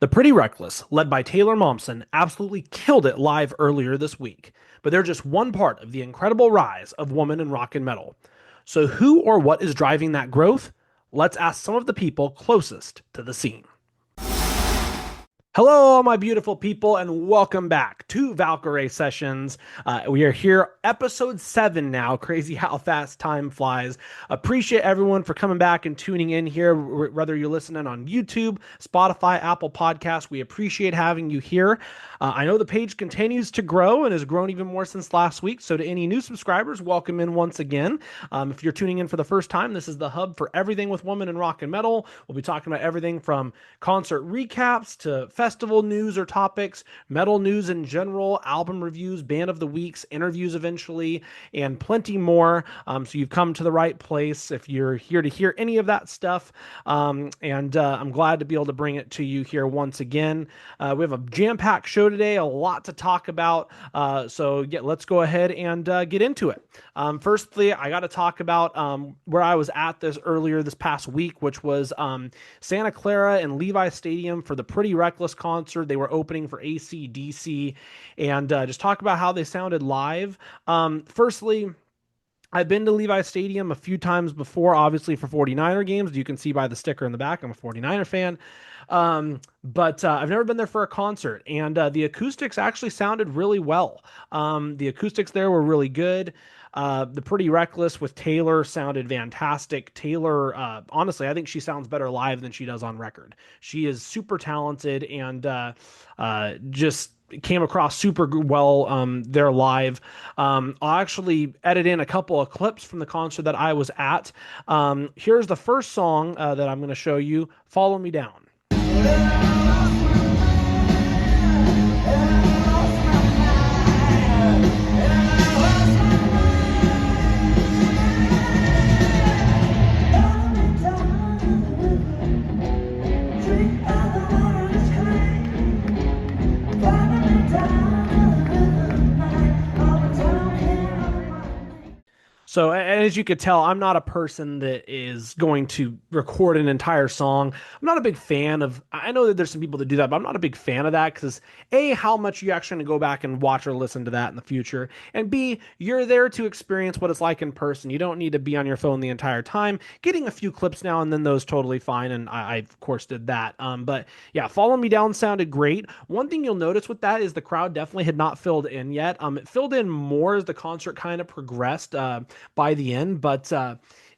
The Pretty Reckless, led by Taylor Momsen, absolutely killed it live earlier this week, but they're just one part of the incredible rise of women in rock and metal. So, who or what is driving that growth? Let's ask some of the people closest to the scene. Hello, my beautiful people, and welcome back to Valkyrie Sessions. We are here, episode 7 now. Crazy how fast time flies. Appreciate everyone for coming back and tuning in here, whether you're listening on YouTube, Spotify, Apple Podcasts. We appreciate having you here. I know the page continues to grow and has grown even more since last week. So, to any new subscribers, welcome in once again. If you're tuning in for the first time, this is the hub for everything with women in rock and metal. We'll be talking about everything from concert recaps to festival news or topics, metal news in general, album reviews, band of the weeks, interviews eventually, and plenty more. So you've come to the right place if you're here to hear any of that stuff. I'm glad to be able to bring it to you here once again. We have a jam-packed show today, a lot to talk about. So yeah, let's go ahead and get into it. Firstly, I got to talk about where I was at this past week, which was Santa Clara and Levi Stadium for the Pretty Reckless concert. They were opening for AC/DC, and just talk about how they sounded live. Firstly, I've been to Levi Stadium a few times before, obviously for 49er games. You can see by the sticker in the back, I'm a 49er fan. But I've never been there for a concert, and the acoustics actually sounded really well. The acoustics there were really good. The Pretty Reckless with Taylor sounded fantastic. Taylor, honestly, I think she sounds better live than she does on record. She is super talented and just came across super well there live. I'll actually edit in a couple of clips from the concert that I was at. Here's the first song that I'm going to show you, Follow Me Down. So, as you could tell, I'm not a person that is going to record an entire song. I'm not a big fan of, I know that there's some people that do that, but I'm not a big fan of that because A, how much you actually going to go back and watch or listen to that in the future, and B, you're there to experience what it's like in person. You don't need to be on your phone the entire time. Getting a few clips now and then, those totally fine, and I of course did that. But yeah, Follow Me Down sounded great. One thing you'll notice with that is the crowd definitely had not filled in yet. It filled in more as the concert kind of progressed by the end, but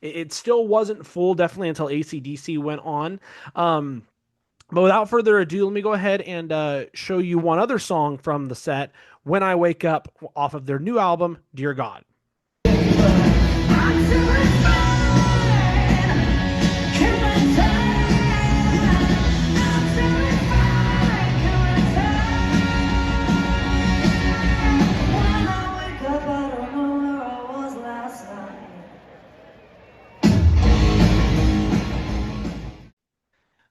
it still wasn't full, definitely until AC/DC went on. But without further ado, let me go ahead and show you one other song from the set, When I Wake Up, off of their new album, Dear God.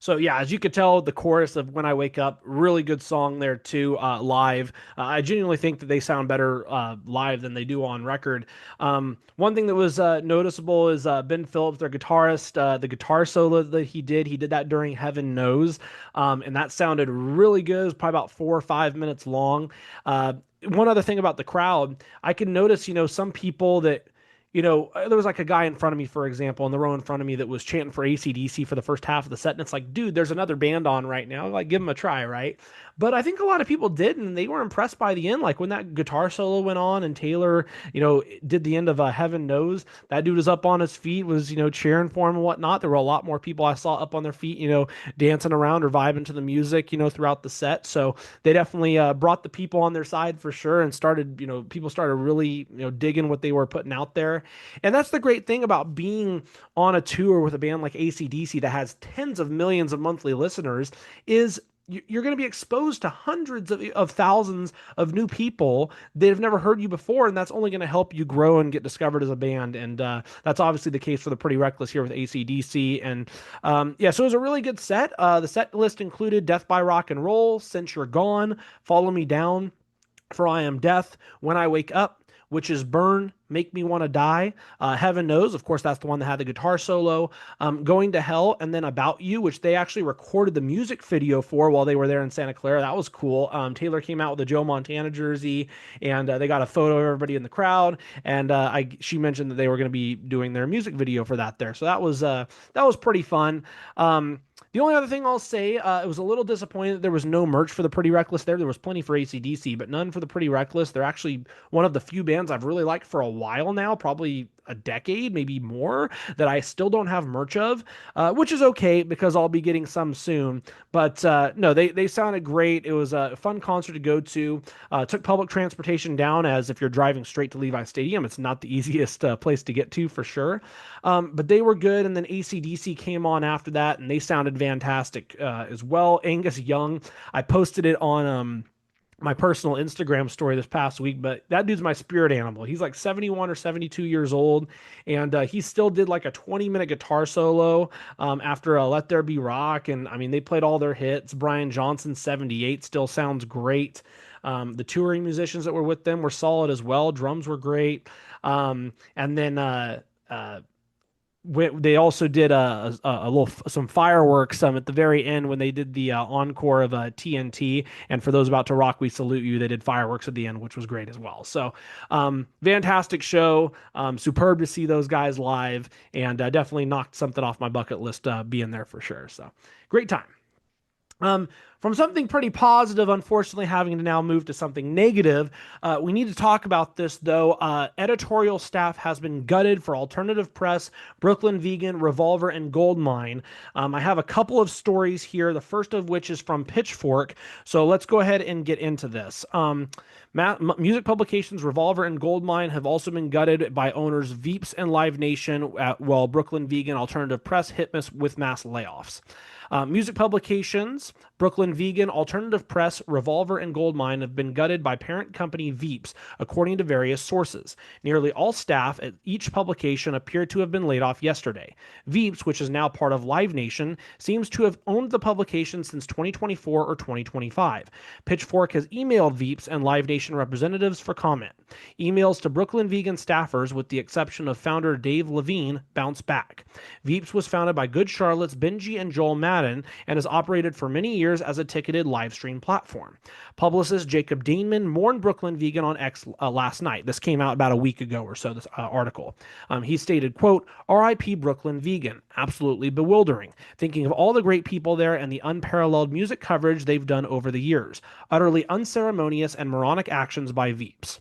So yeah, as you could tell, the chorus of "When I Wake Up," really good song there too, live. I genuinely think that they sound better live than they do on record. One thing that was noticeable is Ben Phillips, their guitarist, the guitar solo that he did that during Heaven Knows, and that sounded really good. It was probably about 4 or 5 minutes long. One other thing about the crowd, I can notice, some people that there was like a guy in front of me, for example, in the row in front of me that was chanting for AC/DC for the first half of the set. And it's like, dude, there's another band on right now. Like, give them a try, right? But I think a lot of people did, and they were impressed by the end. Like when that guitar solo went on and Taylor, did the end of Heaven Knows, that dude was up on his feet, was, cheering for him and whatnot. There were a lot more people I saw up on their feet, dancing around or vibing to the music, throughout the set. So they definitely brought the people on their side for sure and started, people started really, digging what they were putting out there. And that's the great thing about being on a tour with a band like AC/DC that has tens of millions of monthly listeners is you're going to be exposed to hundreds of thousands of new people that have never heard you before, and that's only going to help you grow and get discovered as a band. And that's obviously the case for the Pretty Reckless here with AC/DC. And yeah, so it was a really good set. The set list included Death by Rock and Roll, Since You're Gone, Follow Me Down, For I Am Death, When I Wake Up, Which Is Burn, Make Me Wanna Die, Heaven Knows, of course, that's the one that had the guitar solo, Going to Hell, and then About You, which they actually recorded the music video for while they were there in Santa Clara. That was cool. Taylor came out with a Joe Montana jersey, and they got a photo of everybody in the crowd. And she mentioned that they were going to be doing their music video for that there. So that was pretty fun. The only other thing I'll say, it was a little disappointing that there was no merch for the Pretty Reckless there. There was plenty for AC/DC, but none for the Pretty Reckless. They're actually one of the few bands I've really liked for a while now, probably a decade, maybe more, that I still don't have merch of, which is okay because I'll be getting some soon. But no, they sounded great. It was a fun concert to go to. Took public transportation down, as if you're driving straight to Levi Stadium, it's not the easiest place to get to for sure. But they were good. And then AC/DC came on after that, and they sounded fantastic as well. Angus Young, I posted it on my personal Instagram story this past week, but that dude's my spirit animal. He's like 71 or 72 years old, and he still did like a 20-minute guitar solo after Let There Be Rock. And I mean, they played all their hits. Brian Johnson, 78, still sounds great. The touring musicians that were with them were solid as well. Drums were great. And then they also did a little some fireworks at the very end when they did the encore of TNT. And for those about to rock, we salute you. They did fireworks at the end, which was great as well. So fantastic show. Superb to see those guys live, and definitely knocked something off my bucket list being there for sure. So great time. From something pretty positive, unfortunately, having to now move to something negative, we need to talk about this, though. Editorial staff has been gutted for Alternative Press, Brooklyn Vegan, Revolver, and Goldmine. I have a couple of stories here, the first of which is from Pitchfork. So let's go ahead and get into this. Music publications Revolver and Goldmine have also been gutted by owners Veeps and Live Nation, while Brooklyn Vegan Alternative Press hit with mass layoffs. Music publications, Brooklyn Vegan, Alternative Press, Revolver, and Goldmine have been gutted by parent company Veeps, according to various sources. Nearly all staff at each publication appear to have been laid off yesterday. Veeps, which is now part of Live Nation, seems to have owned the publication since 2024 or 2025. Pitchfork has emailed Veeps and Live Nation representatives for comment. Emails to Brooklyn Vegan staffers, with the exception of founder Dave Levine, bounced back. Veeps was founded by Good Charlotte's Benji and Joel Madden and has operated for many years as a ticketed live stream platform. Publicist Jacob Daneman mourned Brooklyn Vegan on X last night. This came out about a week ago or so, this article. He stated, quote, "R.I.P. Brooklyn Vegan. Absolutely bewildering. Thinking of all the great people there and the unparalleled music coverage they've done over the years. Utterly unceremonious and moronic actions by Veeps."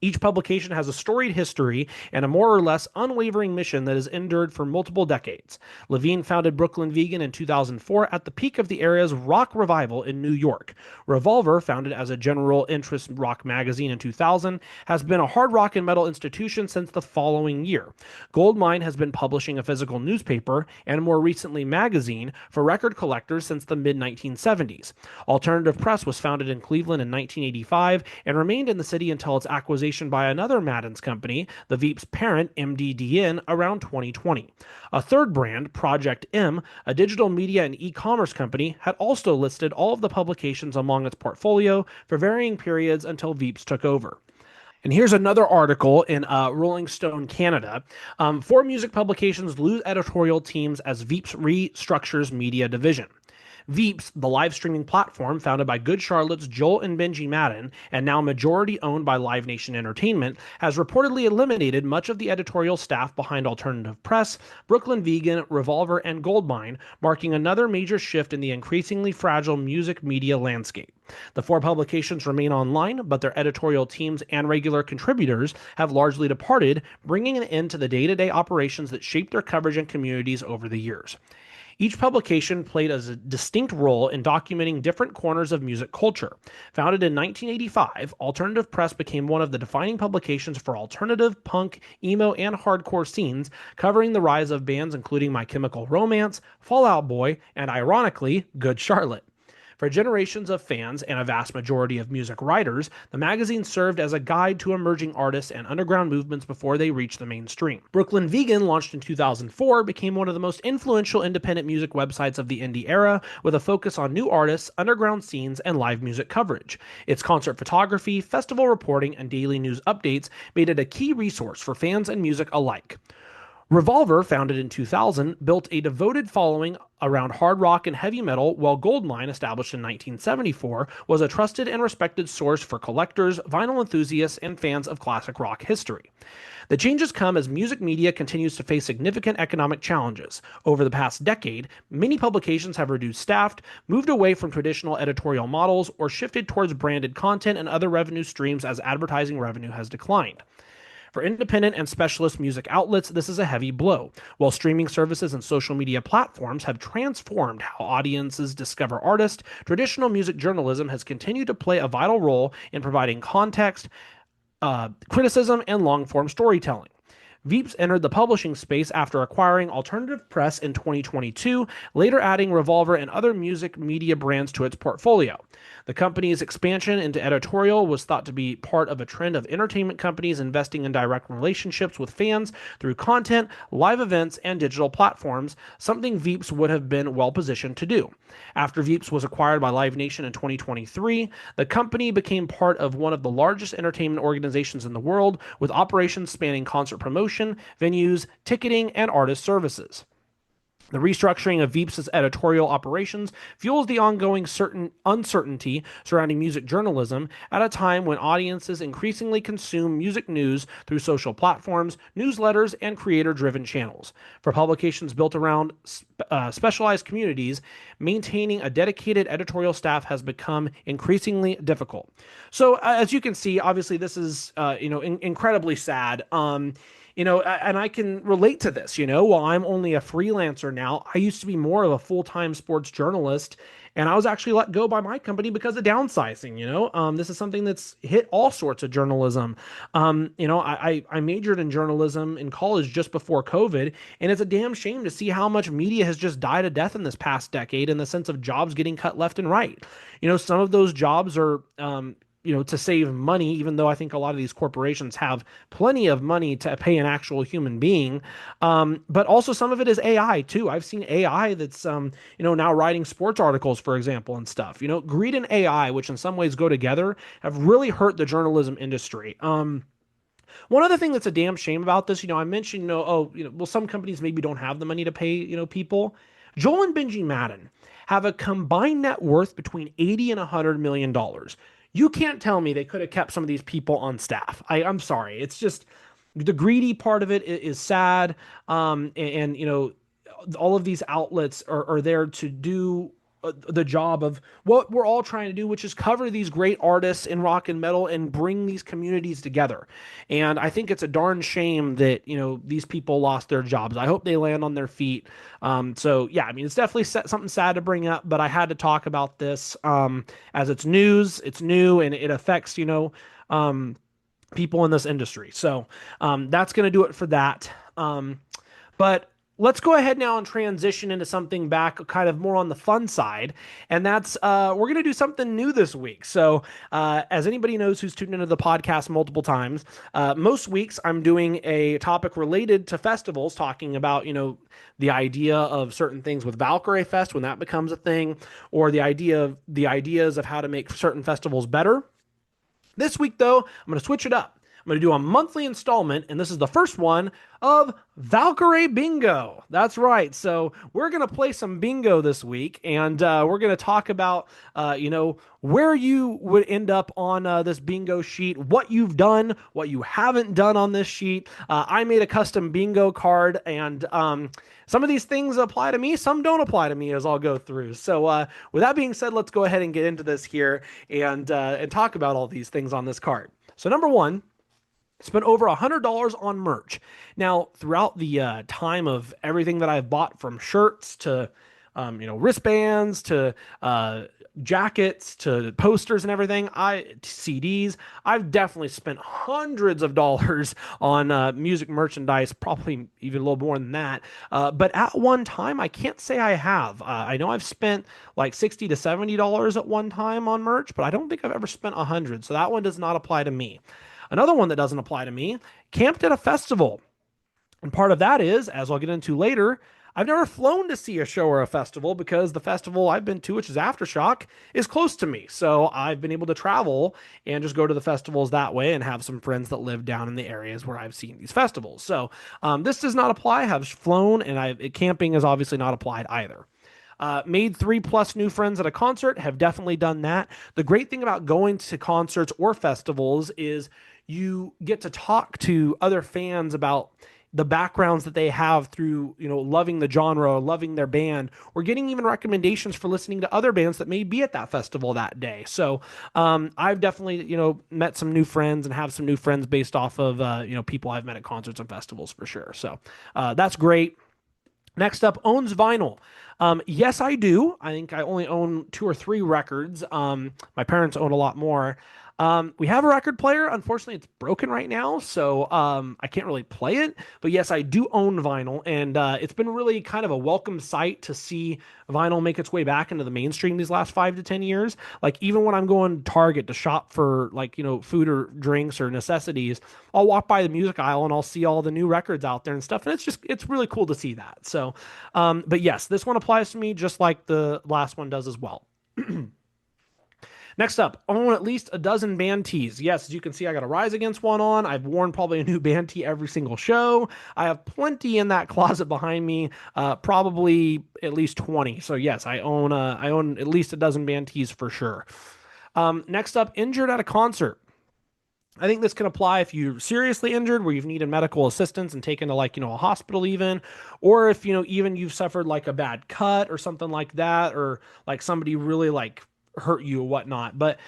Each publication has a storied history and a more or less unwavering mission that has endured for multiple decades. Levine founded Brooklyn Vegan in 2004 at the peak of the area's rock revival in New York. Revolver, founded as a general interest rock magazine in 2000, has been a hard rock and metal institution since the following year. Goldmine has been publishing a physical newspaper and more recently magazine for record collectors since the mid-1970s. Alternative Press was founded in Cleveland in 1985 and remained in the city until its acquisition by another Madden's company, the Veeps parent MDDN, around 2020. A third brand, Project M, a digital media and e-commerce company, had also listed all of the publications among its portfolio for varying periods until Veeps took over. And here's another article in Rolling Stone Canada. 4 music publications lose editorial teams as Veeps restructures media division. Veeps, the live streaming platform founded by Good Charlotte's Joel and Benji Madden and now majority owned by Live Nation Entertainment, has reportedly eliminated much of the editorial staff behind Alternative Press, Brooklyn Vegan, Revolver, and Goldmine, marking another major shift in the increasingly fragile music media landscape. The 4 publications remain online, but their editorial teams and regular contributors have largely departed, bringing an end to the day-to-day operations that shaped their coverage and communities over the years. Each publication played a distinct role in documenting different corners of music culture. Founded in 1985, Alternative Press became one of the defining publications for alternative, punk, emo, and hardcore scenes, covering the rise of bands including My Chemical Romance, Fall Out Boy, and ironically, Good Charlotte. For generations of fans and a vast majority of music writers, the magazine served as a guide to emerging artists and underground movements before they reached the mainstream. Brooklyn Vegan, launched in 2004, became one of the most influential independent music websites of the indie era, with a focus on new artists, underground scenes, and live music coverage. Its concert photography, festival reporting, and daily news updates made it a key resource for fans and music alike. Revolver, founded in 2000, built a devoted following around hard rock and heavy metal, while Goldmine, established in 1974, was a trusted and respected source for collectors, vinyl enthusiasts, and fans of classic rock history. The changes come as music media continues to face significant economic challenges. Over the past decade, many publications have reduced staff, moved away from traditional editorial models, or shifted towards branded content and other revenue streams as advertising revenue has declined. For independent and specialist music outlets, this is a heavy blow. While streaming services and social media platforms have transformed how audiences discover artists, traditional music journalism has continued to play a vital role in providing context, criticism, and long-form storytelling. Veeps entered the publishing space after acquiring Alternative Press in 2022, later adding Revolver and other music media brands to its portfolio. The company's expansion into editorial was thought to be part of a trend of entertainment companies investing in direct relationships with fans through content, live events, and digital platforms, something Veeps would have been well positioned to do. After Veeps was acquired by Live Nation in 2023, the company became part of one of the largest entertainment organizations in the world, with operations spanning concert promotion, venues, ticketing, and artist services. The restructuring of Veeps' editorial operations fuels the ongoing uncertainty surrounding music journalism at a time when audiences increasingly consume music news through social platforms, newsletters, and creator-driven channels. For publications built around specialized communities, maintaining a dedicated editorial staff has become increasingly difficult. So, as you can see, obviously this is incredibly sad. And I can relate to this, while I'm only a freelancer now, I used to be more of a full-time sports journalist, and I was actually let go by my company because of downsizing. This is something that's hit all sorts of journalism. I majored in journalism in college just before COVID, and it's a damn shame to see how much media has just died a death in this past decade in the sense of jobs getting cut left and right. Some of those jobs are, to save money, even though I think a lot of these corporations have plenty of money to pay an actual human being. But also some of it is AI too. I've seen AI that's, now writing sports articles, for example, and stuff. Greed and AI, which in some ways go together, have really hurt the journalism industry. One other thing that's a damn shame about this, I mentioned, some companies maybe don't have the money to pay, people. Joel and Benji Madden have a combined net worth between $80 and $100 million. You can't tell me they could have kept some of these people on staff. I'm sorry. It's just the greedy part of it is sad. And all of these outlets are there to do the job of what we're all trying to do, which is cover these great artists in rock and metal and bring these communities together. And I think it's a darn shame that, these people lost their jobs. I hope they land on their feet. So yeah, it's definitely something sad to bring up, but I had to talk about this, as it's news, it's new, and it affects, people in this industry. So, that's going to do it for that. But let's go ahead now and transition into something back kind of more on the fun side. And that's, we're going to do something new this week. So, as anybody knows who's tuned into the podcast multiple times, most weeks I'm doing a topic related to festivals, talking about, the idea of certain things with Valkyrie Fest when that becomes a thing, or the ideas of how to make certain festivals better. This week, though, I'm going to switch it up. I'm going to do a monthly installment, and this is the first one of Valkyrie Bingo. That's right. So we're going to play some bingo this week, and we're going to talk about, where you would end up on this bingo sheet, what you've done, what you haven't done on this sheet. I made a custom bingo card, and some of these things apply to me, some don't apply to me, as I'll go through. So with that being said, let's go ahead and get into this here and talk about all these things on this card. So number one, spent over $100 on merch. Now, throughout the time of everything that I've bought, from shirts to, wristbands to jackets to posters and everything, CDs. I've definitely spent hundreds of dollars on music merchandise, probably even a little more than that. But at one time, I can't say I have. I know I've spent like $60 to $70 at one time on merch, but I don't think I've ever spent 100. So that one does not apply to me. Another one that doesn't apply to me, camped at a festival. And part of that is, as I'll get into later, I've never flown to see a show or a festival because the festival I've been to, which is Aftershock, is close to me. So I've been able to travel and just go to the festivals that way and have some friends that live down in the areas where I've seen these festivals. So this does not apply. I have flown, and camping is obviously not applied either. Made 3+ new friends at a concert, have definitely done that. The great thing about going to concerts or festivals is you get to talk to other fans about the backgrounds that they have through, loving the genre, loving their band, or getting even recommendations for listening to other bands that may be at that festival that day. So I've definitely, met some new friends and have some new friends based off of, people I've met at concerts and festivals for sure. So that's great. Next up, owns vinyl. Yes, I do. I think I only own 2 or 3 records. My parents own a lot more. We have a record player. Unfortunately, it's broken right now, so I can't really play it. But yes, I do own vinyl, and it's been really kind of a welcome sight to see vinyl make its way back into the mainstream these last 5 to 10 years. Like even when I'm going to Target to shop for food or drinks or necessities, I'll walk by the music aisle and I'll see all the new records out there and stuff, and it's really cool to see that. So, but yes, this one applies to me just like the last one does as well. Next up, own at least a dozen band tees. Yes, as you can see, I got a Rise Against one on. I've worn probably a new band tee every single show. I have plenty in that closet behind me, probably at least 20. So yes, I own at least a dozen band tees for sure. Next up, injured at a concert. I think this can apply if you're seriously injured, where you've needed medical assistance and taken to a hospital even, or if, even you've suffered like a bad cut or something like that, or like somebody really hurt you or whatnot. But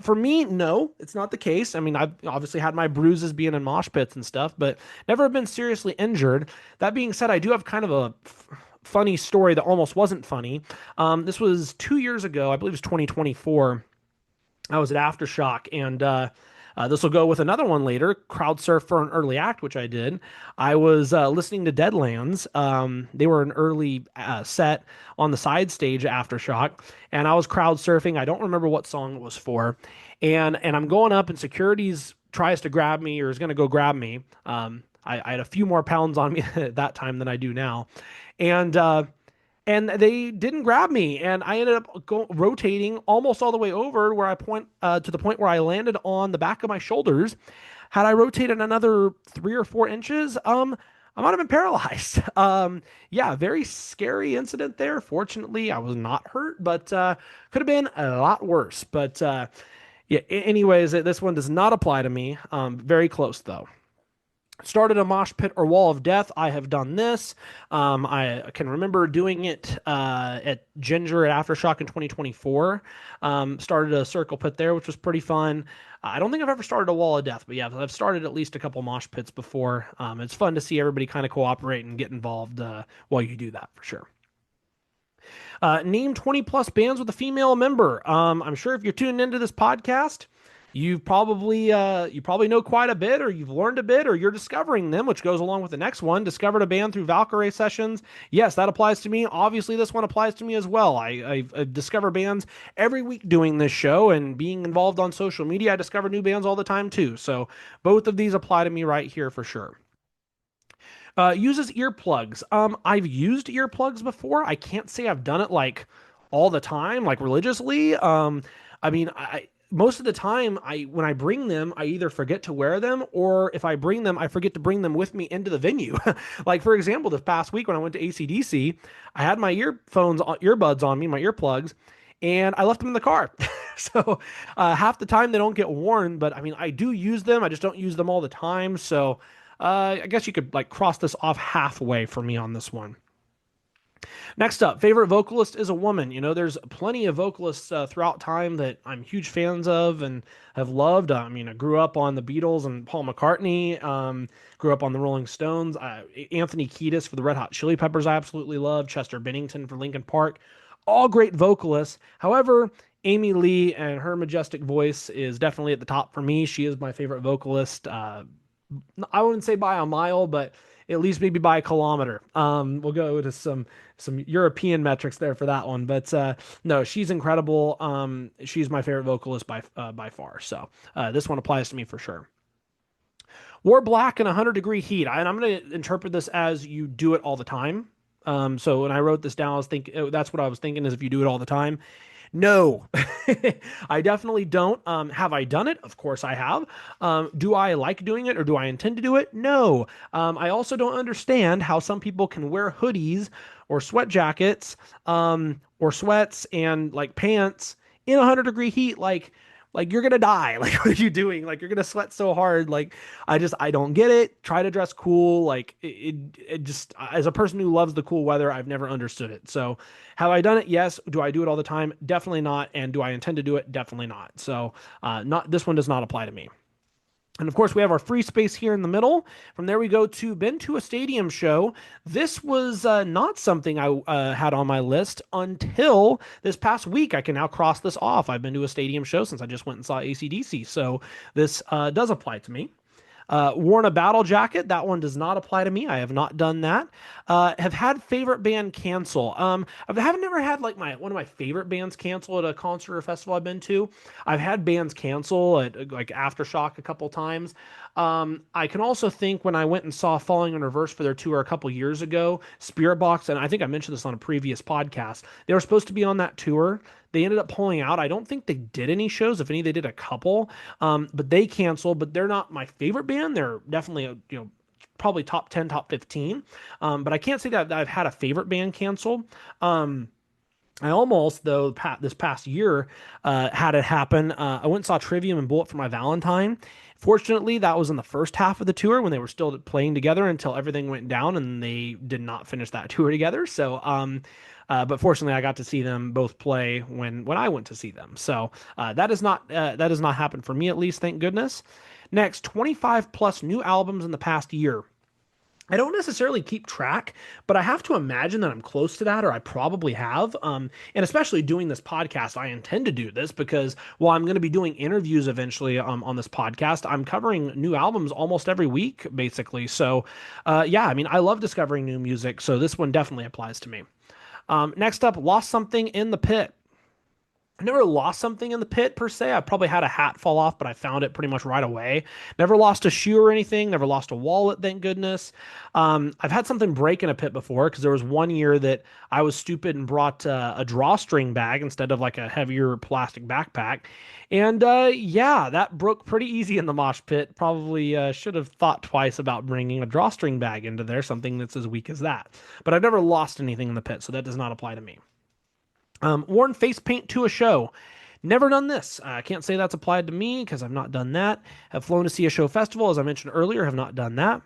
for me, no, it's not the case. I mean, I've obviously had my bruises being in mosh pits and stuff, but never been seriously injured. That being said, I do have kind of a funny story that almost wasn't funny. This was 2 years ago. I believe it was 2024. I was at Aftershock, and this will go with another one later, crowd surf for an early act, which I did. I was listening to Deadlands. They were an early set on the side stage at Aftershock, and I was crowd surfing. I don't remember what song it was for. And I'm going up, and security's tries to grab me, or is going to go grab me. I had a few more pounds on me at that time than I do now. And they didn't grab me, and I ended up rotating almost all the way over where I point to the point where I landed on the back of my shoulders. Had I rotated another 3 or 4 inches, I might have been paralyzed. Yeah, very scary incident there. Fortunately, I was not hurt, but could have been a lot worse. But yeah, anyways, this one does not apply to me. Very close though. Started a mosh pit or wall of death. I have done this. I can remember doing it at Ginger at Aftershock in 2024. Started a circle pit there, which was pretty fun. I don't think I've ever started a wall of death, but yeah, I've started at least a couple mosh pits before. It's fun to see everybody kind of cooperate and get involved while you do that for sure. Name 20+ bands with a female member. I'm sure if you're tuning into this podcast, you probably know quite a bit, or you've learned a bit, or you're discovering them, which goes along with the next one. Discovered a band through Valkyrie sessions. Yes, that applies to me. Obviously, this one applies to me as well. I discover bands every week doing this show, and being involved on social media, I discover new bands all the time too. So both of these apply to me right here for sure. Uses earplugs. I've used earplugs before. I can't say I've done it like all the time, like religiously. I mean, most of the time, when I bring them, I either forget to wear them, or if I bring them, I forget to bring them with me into the venue. Like for example, this past week when I went to AC/DC, I had my earbuds on me, my earplugs, and I left them in the car. So half the time they don't get worn, but I mean, I do use them. I just don't use them all the time. So I guess you could cross this off halfway for me on this one. Next up, favorite vocalist is a woman. There's plenty of vocalists throughout time that I'm huge fans of and have loved. I mean, I grew up on the Beatles and Paul McCartney. Grew up on the Rolling Stones. Anthony Kiedis for the Red Hot Chili Peppers I absolutely love. Chester Bennington for Linkin Park. All great vocalists. However, Amy Lee and her majestic voice is definitely at the top for me. She is my favorite vocalist. I wouldn't say by a mile, but at least maybe by a kilometer. We'll go to some European metrics there for that one, but no, she's incredible. She's my favorite vocalist by far. So this one applies to me for sure. Wore black in 100-degree heat. And I'm going to interpret this as you do it all the time. So when I wrote this down, I was thinking that's what I was thinking is if you do it all the time. No, I definitely don't. Have I done it? Of course I have. Do I like doing it or do I intend to do it? No. I also don't understand how some people can wear hoodies or sweat jackets, or sweats and like pants in 100-degree heat. Like you're gonna die. Like, what are you doing? Like, you're gonna sweat so hard. Like, I don't get it. Try to dress cool. Like, it just, as a person who loves the cool weather, I've never understood it. So, have I done it? Yes. Do I do it all the time? Definitely not. And do I intend to do it? Definitely not. So, not this one does not apply to me. And of course, we have our free space here in the middle. From there, we go to been to a stadium show. This was not something I had on my list until this past week. I can now cross this off. I've been to a stadium show since I just went and saw AC/DC. So this does apply to me. Worn a battle jacket. That one does not apply to me. I have not done that. Have had favorite band cancel. I haven't never had like one of my favorite bands cancel at a concert or festival I've been to. I've had bands cancel at like Aftershock a couple times. I can also think when I went and saw Falling in Reverse for their tour a couple years ago, Spirit Box, and I think I mentioned this on a previous podcast. They were supposed to be on that tour. They ended up pulling out. I don't think they did any shows. If any, they did a couple. But they canceled. But they're not my favorite band. They're definitely probably top 10, top 15. But I can't say that I've had a favorite band cancel. I almost, though, this past year had it happen. I went and saw Trivium and Bullet for my Valentine. Fortunately, that was in the first half of the tour when they were still playing together until everything went down and they did not finish that tour together. So, but fortunately, I got to see them both play when I went to see them. So that does not happen for me, at least, thank goodness. Next, 25 plus new albums in the past year. I don't necessarily keep track, but I have to imagine that I'm close to that, or I probably have. And especially doing this podcast, I intend to do this because while I'm going to be doing interviews eventually on this podcast, I'm covering new albums almost every week, basically. So, yeah, I mean, I love discovering new music, so this one definitely applies to me. Next up, lost something in the pit. I never lost something in the pit per se. I probably had a hat fall off, but I found it pretty much right away. Never lost a shoe or anything. Never lost a wallet, thank goodness. I've had something break in a pit before because there was one year that I was stupid and brought a drawstring bag instead of like a heavier plastic backpack. And yeah, that broke pretty easy in the mosh pit. Probably should have thought twice about bringing a drawstring bag into there, something that's as weak as that. But I've never lost anything in the pit, so that does not apply to me. Worn face paint to a show. Never done this. I can't say that's applied to me because I've not done that. Have flown to see a show festival, as I mentioned earlier, have not done that.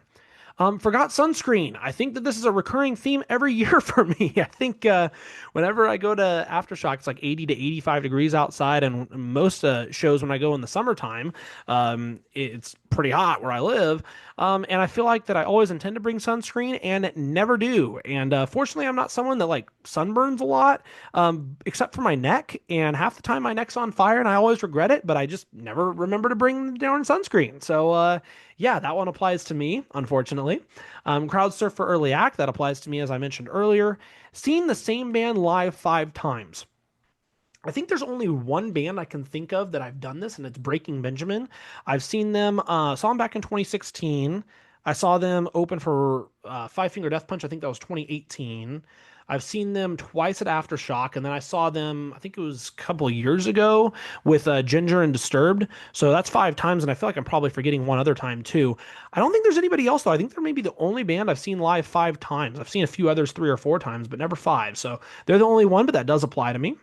Forgot sunscreen. I think that this is a recurring theme every year for me. I think whenever I go to Aftershock, it's like 80 to 85 degrees outside, and most shows when I go in the summertime, it's pretty hot where I live. And I feel like that I always intend to bring sunscreen and never do. And fortunately, I'm not someone that like sunburns a lot, except for my neck. And half the time my neck's on fire and I always regret it, but I just never remember to bring down sunscreen. So yeah, that one applies to me, unfortunately. Crowd surf for early act. That applies to me, as I mentioned earlier. Seen the same band live 5 times. I think there's only one band I can think of that I've done this, and it's Breaking Benjamin. I've seen them, saw them back in 2016. I saw them open for Five Finger Death Punch. I think that was 2018. I've seen them twice at Aftershock, and then I saw them, I think it was a couple of years ago with Ginger and Disturbed. So that's 5 times, and I feel like I'm probably forgetting one other time too. I don't think there's anybody else, though. I think they're maybe the only band I've seen live 5 times. I've seen a few others 3 or 4 times, but never 5. So they're the only one, but that does apply to me.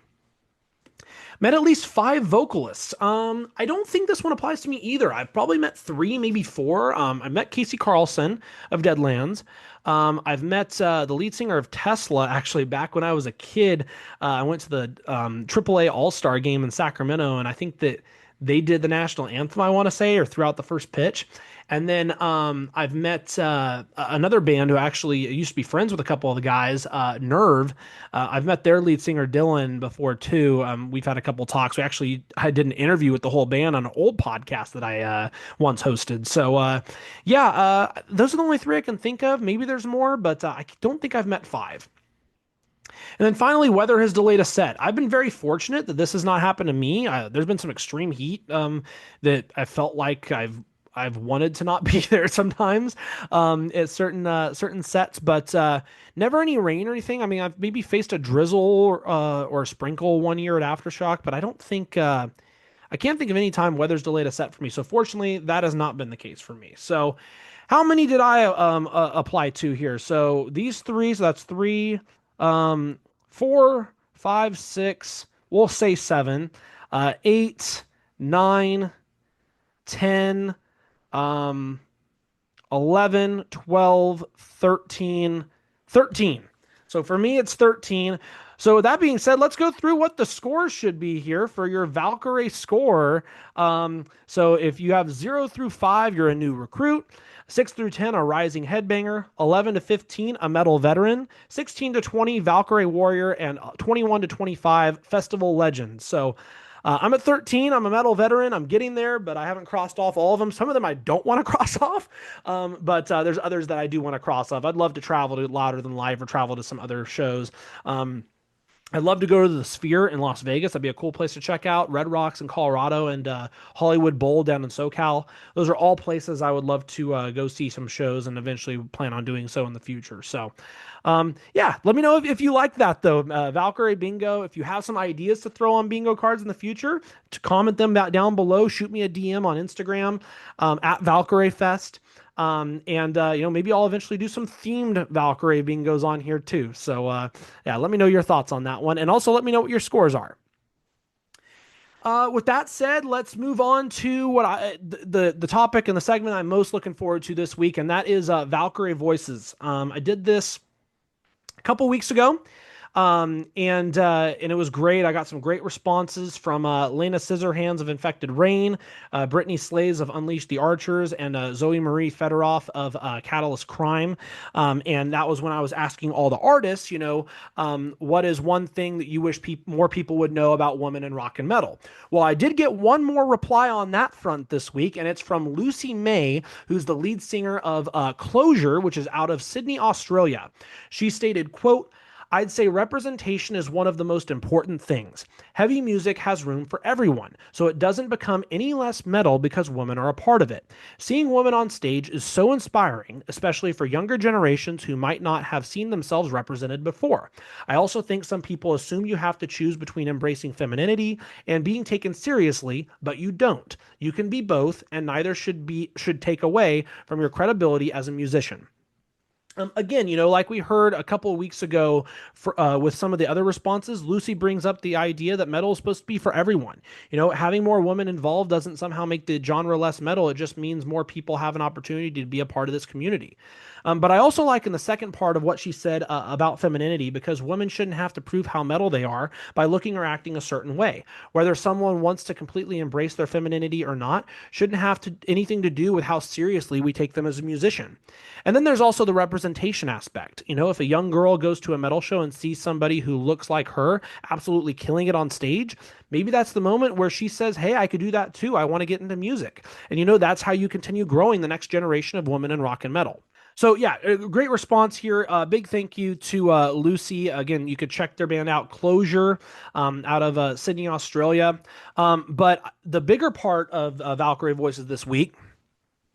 Met at least 5 vocalists. I don't think this one applies to me either. I've probably met 3, maybe 4. I met Casey Carlson of Deadlands. I've met the lead singer of Tesla, actually, back when I was a kid. I went to the AAA All-Star game in Sacramento, and I think that They did the national anthem, I want to say, or throughout the first pitch. And then I've met another band who actually used to be friends with a couple of the guys, Nerve. I've met their lead singer Dylan before too. We've had a couple talks. I did an interview with the whole band on an old podcast that I once hosted. So yeah, those are the only three I can think of. Maybe there's more, but I don't think I've met five. And then finally, weather has delayed a set. I've been very fortunate that this has not happened to me. There's been some extreme heat that I felt like I've wanted to not be there sometimes at certain sets, but never any rain or anything. I mean, I've maybe faced a drizzle or a sprinkle one year at Aftershock, but I don't think I can't think of any time weather's delayed a set for me. So fortunately, that has not been the case for me. So how many did I apply to here? So these three, so that's three, 4, 5, 6, we'll say seven, 8, 9, 10, 11, 12, 13, 13. So for me, it's 13. So with that being said, let's go through what the scores should be here for your Valkyrie score. So if you have 0 through 5, you're a new recruit. 6 through 10, a rising headbanger. 11 to 15, a metal veteran. 16 to 20, Valkyrie warrior. And 21 to 25, festival legend. So I'm at 13. I'm a metal veteran. I'm getting there, but I haven't crossed off all of them. Some of them I don't want to cross off, but there's others that I do want to cross off. I'd love to travel to Louder Than Live or travel to some other shows. I'd love to go to the Sphere in Las Vegas. That'd be a cool place to check out. Red Rocks in Colorado and Hollywood Bowl down in SoCal. Those are all places I would love to go see some shows and eventually plan on doing so in the future. So, yeah, let me know if you like that, though. Valkyrie Bingo, if you have some ideas to throw on bingo cards in the future, to comment them down below. Shoot me a DM on Instagram at Valkyrie Fest. Maybe I'll eventually do some themed Valkyrie bingos on here too. So, yeah, let me know your thoughts on that one. And also let me know what your scores are. With that said, let's move on to the topic and the segment I'm most looking forward to this week. And that is, Valkyrie Voices. I did this a couple weeks ago. And it was great. I got some great responses from Lena Scissorhands of Infected Rain, Brittany Slays of Unleash the Archers, and Zoe Marie Fedorov of Catalyst Crime. And that was when I was asking all the artists, what is one thing that you wish more people would know about women in rock and metal? Well, I did get one more reply on that front this week, and it's from Lucy May, who's the lead singer of Closure, which is out of Sydney, Australia. She stated, quote, "I'd say representation is one of the most important things. Heavy music has room for everyone, so it doesn't become any less metal because women are a part of it. Seeing women on stage is so inspiring, especially for younger generations who might not have seen themselves represented before. I also think some people assume you have to choose between embracing femininity and being taken seriously, but you don't. You can be both, and neither should take away from your credibility as a musician." Again, like we heard a couple of weeks ago with some of the other responses, Lucy brings up the idea that metal is supposed to be for everyone. Having more women involved doesn't somehow make the genre less metal. It just means more people have an opportunity to be a part of this community. But I also like in the second part of what she said about femininity, because women shouldn't have to prove how metal they are by looking or acting a certain way. Whether someone wants to completely embrace their femininity or not shouldn't have anything to do with how seriously we take them as a musician. And then there's also the representation aspect. If a young girl goes to a metal show and sees somebody who looks like her absolutely killing it on stage, maybe that's the moment where she says, hey, I could do that too. I want to get into music. And that's how you continue growing the next generation of women in rock and metal. So yeah, a great response here. Big thank you to Lucy. Again, you could check their band out, Closure, out of Sydney, Australia. But the bigger part of Valkyrie Voices this week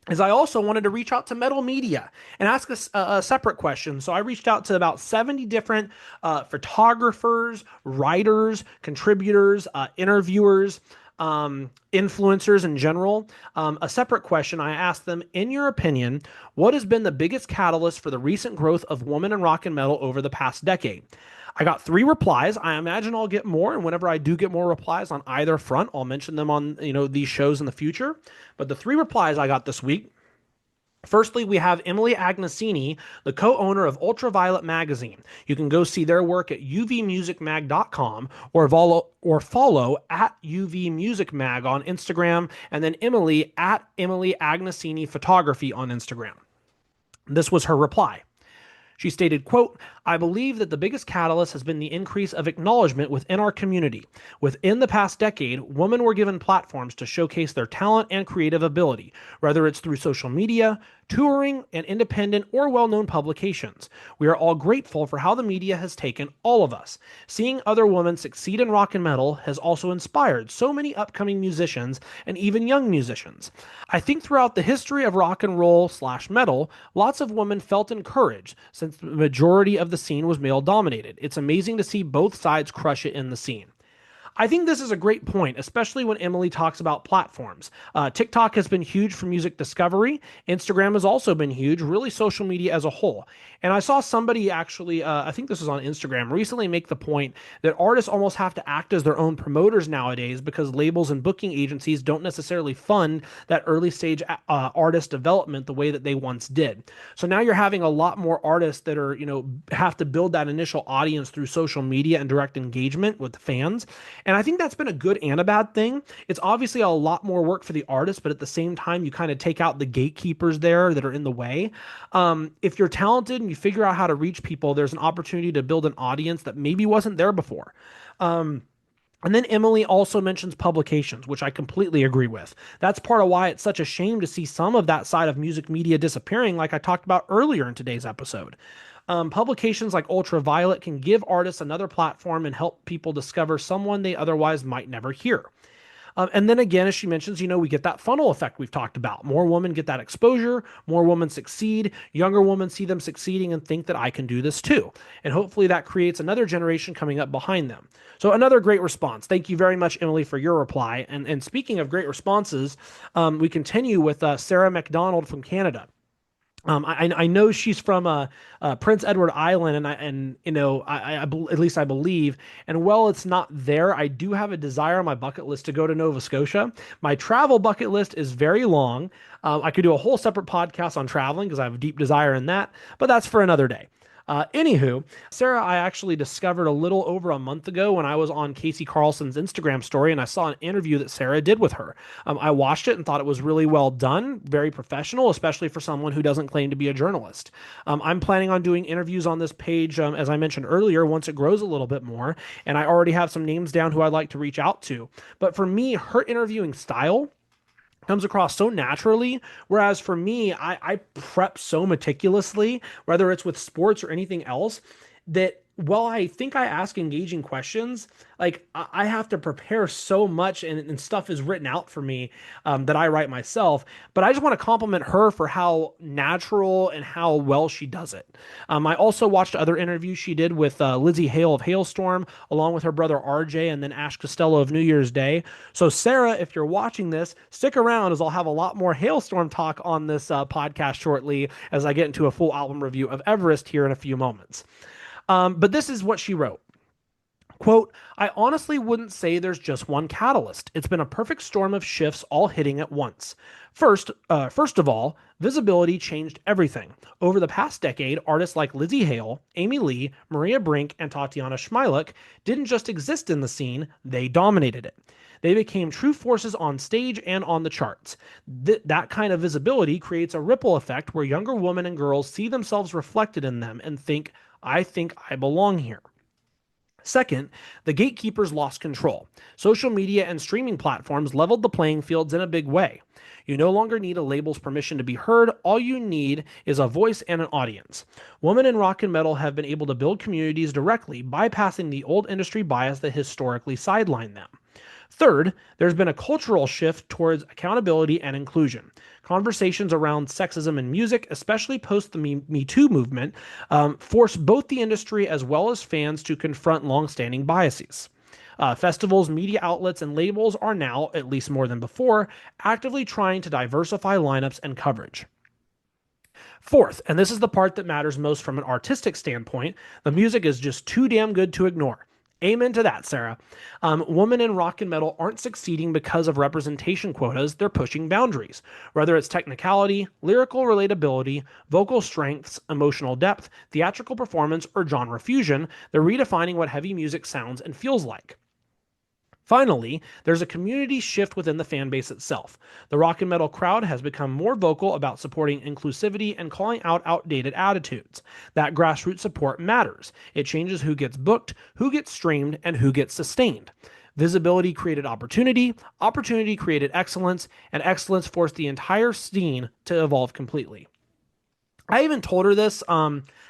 is I also wanted to reach out to metal media and ask a separate question. So I reached out to about 70 different photographers, writers, contributors, interviewers, influencers in general. A separate question, I asked them, in your opinion, what has been the biggest catalyst for the recent growth of women in rock and metal over the past decade? I got 3 replies. I imagine I'll get more, and whenever I do get more replies on either front, I'll mention them on these shows in the future. But the 3 replies I got this week Firstly, we have Emily Agnesini, the co-owner of Ultraviolet Magazine. You can go see their work at uvmusicmag.com or follow at uvmusicmag on Instagram, and then Emily at Emily Agnesini Photography on Instagram. This was her reply. She stated, quote, I believe that the biggest catalyst has been the increase of acknowledgement within our community. Within the past decade, women were given platforms to showcase their talent and creative ability, whether it's through social media, touring, and independent or well-known publications. We are all grateful for how the media has taken all of us. Seeing other women succeed in rock and metal has also inspired so many upcoming musicians and even young musicians. I think throughout the history of rock and roll slash metal, lots of women felt encouraged since the majority of the scene was male dominated. It's amazing to see both sides crush it in the scene. I think this is a great point, especially when Emily talks about platforms. TikTok has been huge for music discovery. Instagram has also been huge, really social media as a whole. And I saw somebody actually, I think this was on Instagram, recently make the point that artists almost have to act as their own promoters nowadays because labels and booking agencies don't necessarily fund that early stage artist development the way that they once did. So now you're having a lot more artists that are, have to build that initial audience through social media and direct engagement with the fans. And I think that's been a good and a bad thing. It's obviously a lot more work for the artist, but at the same time, you kind of take out the gatekeepers there that are in the way. If you're talented and you figure out how to reach people, there's an opportunity to build an audience that maybe wasn't there before. And then Emily also mentions publications, which I completely agree with. That's part of why it's such a shame to see some of that side of music media disappearing, like I talked about earlier in today's episode. Publications like Ultraviolet can give artists another platform and help people discover someone they otherwise might never hear. And then again, as she mentions, we get that funnel effect we've talked about. More women get that exposure, more women succeed, younger women see them succeeding and think that I can do this too. And hopefully that creates another generation coming up behind them. So another great response. Thank you very much, Emily, for your reply. And speaking of great responses, we continue with Sarah McDonald from Canada. I know she's from Prince Edward Island, at least I believe. And while it's not there, I do have a desire on my bucket list to go to Nova Scotia. My travel bucket list is very long. I could do a whole separate podcast on traveling because I have a deep desire in that, but that's for another day. Anywho, Sarah, I actually discovered a little over a month ago when I was on Casey Carlson's Instagram story and I saw an interview that Sarah did with her. I watched it and thought it was really well done, very professional, especially for someone who doesn't claim to be a journalist. I'm planning on doing interviews on this page, as I mentioned earlier, once it grows a little bit more, and I already have some names down who I'd like to reach out to. But for me, her interviewing style comes across so naturally. Whereas for me, I prep so meticulously, whether it's with sports or anything else, that while I think I ask engaging questions, like I have to prepare so much and stuff is written out for me that I write myself. But I just want to compliment her for how natural and how well she does it. I also watched other interviews she did with Lizzie Hale of Halestorm, along with her brother RJ, and then Ash Costello of New Year's Day. So Sarah, if you're watching this, stick around as I'll have a lot more Halestorm talk on this podcast shortly as I get into a full album review of Everest here in a few moments. But this is what she wrote. Quote, I honestly wouldn't say there's just one catalyst. It's been a perfect storm of shifts all hitting at once. First of all, visibility changed everything. Over the past decade, artists like Lizzie Hale, Amy Lee, Maria Brink, and Tatiana Schmilek didn't just exist in the scene, they dominated it. They became true forces on stage and on the charts. That kind of visibility creates a ripple effect where younger women and girls see themselves reflected in them and think I belong here. Second, the gatekeepers lost control. Social media and streaming platforms leveled the playing fields in a big way. You no longer need a label's permission to be heard. All you need is a voice and an audience. Women in rock and metal have been able to build communities directly, bypassing the old industry bias that historically sidelined them. Third, there's been a cultural shift towards accountability and inclusion. Conversations around sexism in music, especially post the Me Too movement, forced both the industry as well as fans to confront longstanding biases. Festivals, media outlets, and labels are now, at least more than before, actively trying to diversify lineups and coverage. Fourth, and this is the part that matters most from an artistic standpoint, the music is just too damn good to ignore. Amen to that, Sarah. Women in rock and metal aren't succeeding because of representation quotas. They're pushing boundaries. Whether it's technicality, lyrical relatability, vocal strengths, emotional depth, theatrical performance, or genre fusion, they're redefining what heavy music sounds and feels like. Finally, there's a community shift within the fan base itself. The rock and metal crowd has become more vocal about supporting inclusivity and calling out outdated attitudes. That grassroots support matters. It changes who gets booked, who gets streamed, and who gets sustained. Visibility created opportunity, opportunity created excellence, and excellence forced the entire scene to evolve completely. I even told her this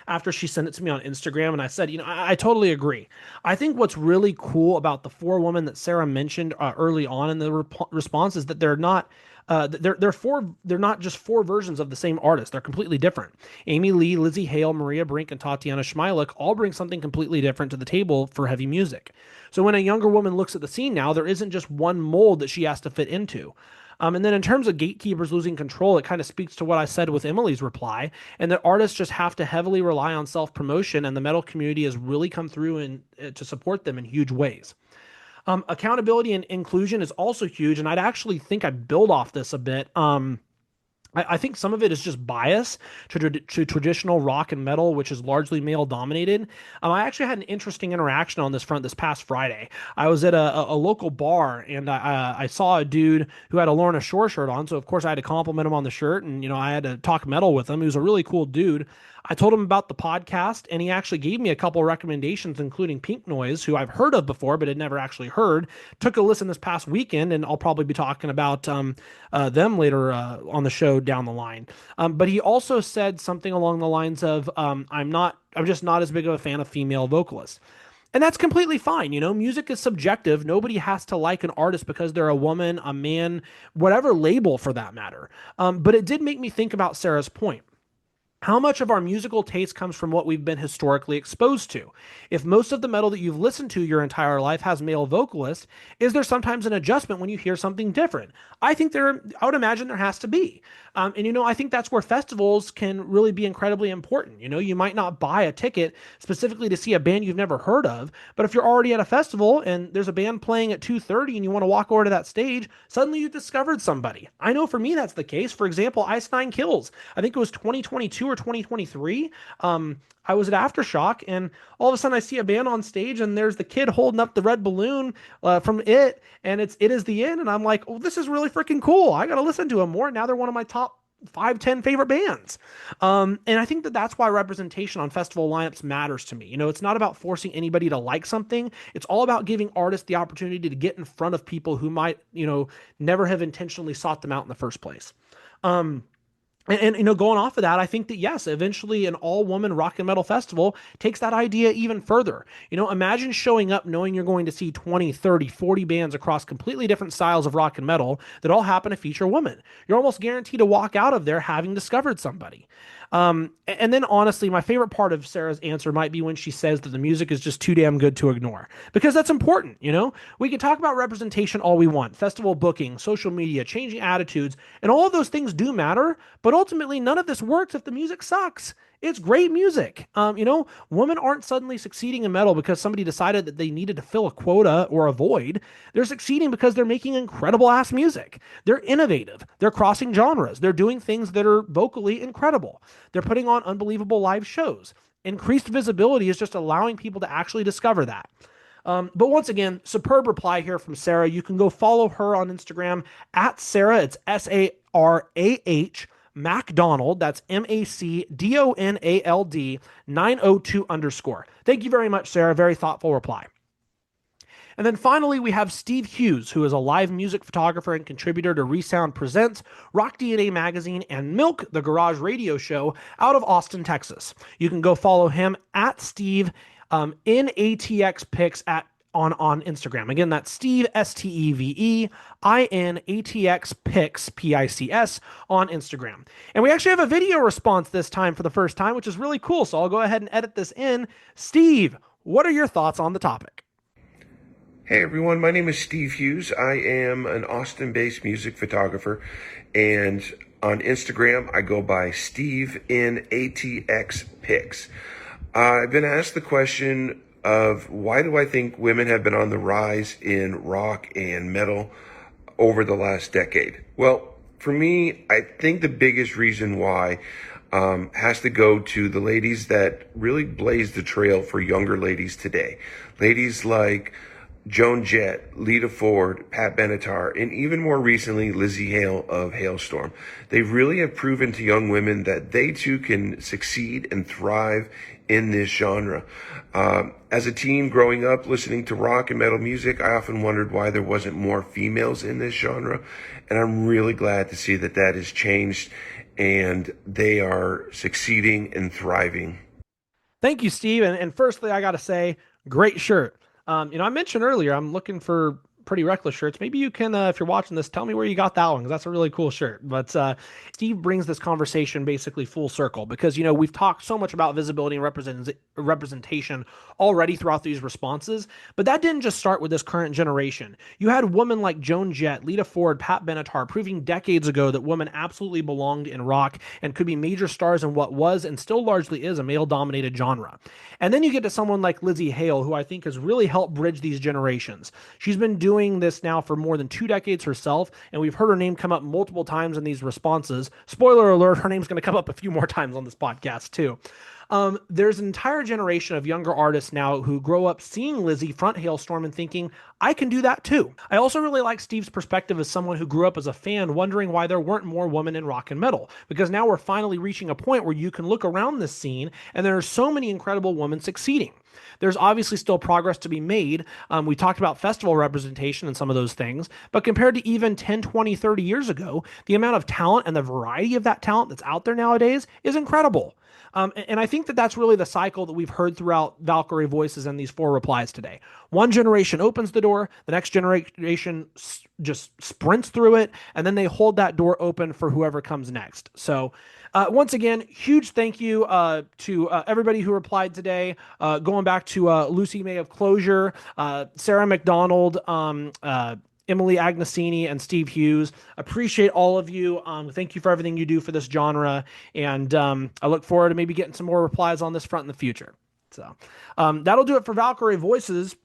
after she sent it to me on Instagram, and I said, I totally agree. I think what's really cool about the four women that Sarah mentioned early on in the response is that they're not. They're not just four versions of the same artist. They're completely different. Amy Lee, Lizzie Hale, Maria Brink, and Tatiana Schmeilich all bring something completely different to the table for heavy music. So when a younger woman looks at the scene now, there isn't just one mold that she has to fit into. And then in terms of gatekeepers losing control, it kind of speaks to what I said with Emily's reply, and that artists just have to heavily rely on self-promotion, and the metal community has really come through to support them in huge ways. Accountability and inclusion is also huge, and I'd actually think I'd build off this a bit. I think some of it is just bias to traditional rock and metal, which is largely male dominated. I actually had an interesting interaction on this front this past Friday. I was at a local bar, and I saw a dude who had a Lorna Shore shirt on. So of course I had to compliment him on the shirt, and I had to talk metal with him. He was a really cool dude. I told him about the podcast, and he actually gave me a couple of recommendations, including Pink Noise, who I've heard of before, but had never actually heard. Took a listen this past weekend, and I'll probably be talking about them later on the show down the line. But he also said something along the lines of, I'm just not as big of a fan of female vocalists. And that's completely fine. Music is subjective. Nobody has to like an artist because they're a woman, a man, whatever label for that matter. But it did make me think about Sarah's point. How much of our musical taste comes from what we've been historically exposed to? If most of the metal that you've listened to your entire life has male vocalists, is there sometimes an adjustment when you hear something different? I would imagine there has to be. And I think that's where festivals can really be incredibly important. You might not buy a ticket specifically to see a band you've never heard of, but if you're already at a festival and there's a band playing at 2:30 and you want to walk over to that stage, suddenly you've discovered somebody. I know for me that's the case. For example, Ice Nine Kills. I think it was 2022 or 2023. I was at Aftershock, and all of a sudden I see a band on stage, and there's the kid holding up the red balloon from It, and It Is the End, and I'm like, oh, this is really freaking cool. I got to listen to them more. Now they're one of my top 5-10 favorite bands. And I think that's why representation on festival lineups matters to me. It's not about forcing anybody to like something. It's all about giving artists the opportunity to get in front of people who might, never have intentionally sought them out in the first place. And going off of that, I think that yes, eventually an all-woman rock and metal festival takes that idea even further. Imagine showing up knowing you're going to see 20, 30, 40 bands across completely different styles of rock and metal that all happen to feature women. You're almost guaranteed to walk out of there having discovered somebody. And then honestly, my favorite part of Sarah's answer might be when she says that the music is just too damn good to ignore, because that's important. We can talk about representation all we want, festival booking, social media, changing attitudes, and all of those things do matter, but ultimately none of this works if the music sucks. It's great music. Women aren't suddenly succeeding in metal because somebody decided that they needed to fill a quota or a void. They're succeeding because they're making incredible ass music. They're innovative. They're crossing genres. They're doing things that are vocally incredible. They're putting on unbelievable live shows. Increased visibility is just allowing people to actually discover that. But once again, superb reply here from Sarah. You can go follow her on Instagram at Sarah. It's SARAH MacDonald, that's MacDonald 902_. Thank you very much, Sarah. Very thoughtful reply. And then finally, we have Steve Hughes, who is a live music photographer and contributor to Resound Presents, Rock DNA Magazine, and Milk, the Garage Radio Show, out of Austin, Texas. You can go follow him at Steve in ATX Pics on Instagram. Again, that's Steve, STEVE, INATX Pics, PICS, on Instagram. And we actually have a video response this time for the first time, which is really cool. So I'll go ahead and edit this in. Steve, what are your thoughts on the topic? Hey everyone, my name is Steve Hughes. I am an Austin-based music photographer, and on Instagram I go by Steve in ATX Pics. I've been asked the question of why do I think women have been on the rise in rock and metal over the last decade? Well, for me, I think the biggest reason why has to go to the ladies that really blazed the trail for younger ladies today. Ladies like Joan Jett, Lita Ford, Pat Benatar, and even more recently, Lizzie Hale of Halestorm. They really have proven to young women that they too can succeed and thrive in this genre. As a teen growing up listening to rock and metal music, I often wondered why there wasn't more females in this genre. And I'm really glad to see that that has changed and they are succeeding and thriving. Thank you, Steve. And firstly, I got to say, great shirt. I mentioned earlier I'm looking for pretty reckless shirts. Maybe you can, if you're watching this, tell me where you got that one because that's a really cool shirt. But Steve brings this conversation basically full circle because we've talked so much about visibility and representation already throughout these responses, but that didn't just start with this current generation. You had women like Joan Jett, Lita Ford, Pat Benatar proving decades ago that women absolutely belonged in rock and could be major stars in what was and still largely is a male-dominated genre. And then you get to someone like Lizzie Hale, who I think has really helped bridge these generations. She's been doing this now for more than 2 decades herself, and we've heard her name come up multiple times in these responses. Spoiler alert, her name's going to come up a few more times on this podcast, too. There's an entire generation of younger artists now who grow up seeing Lizzie front Halestorm and thinking, I can do that too. I also really like Steve's perspective as someone who grew up as a fan wondering why there weren't more women in rock and metal, because now we're finally reaching a point where you can look around this scene and there are so many incredible women succeeding. There's obviously still progress to be made. We talked about festival representation and some of those things, but compared to even 10, 20, 30 years ago, the amount of talent and the variety of that talent that's out there nowadays is incredible. And I think that that's really the cycle that we've heard throughout Valkyrie Voices and these 4 replies today. One generation opens the door, the next generation just sprints through it, and then they hold that door open for whoever comes next. So once again, huge thank you to everybody who replied today. Going back to Lucy May of Closure, Sarah McDonald, Emily Agnesini, and Steve Hughes. Appreciate all of you. Thank you for everything you do for this genre. And I look forward to maybe getting some more replies on this front in the future. So that'll do it for Valkyrie Voices.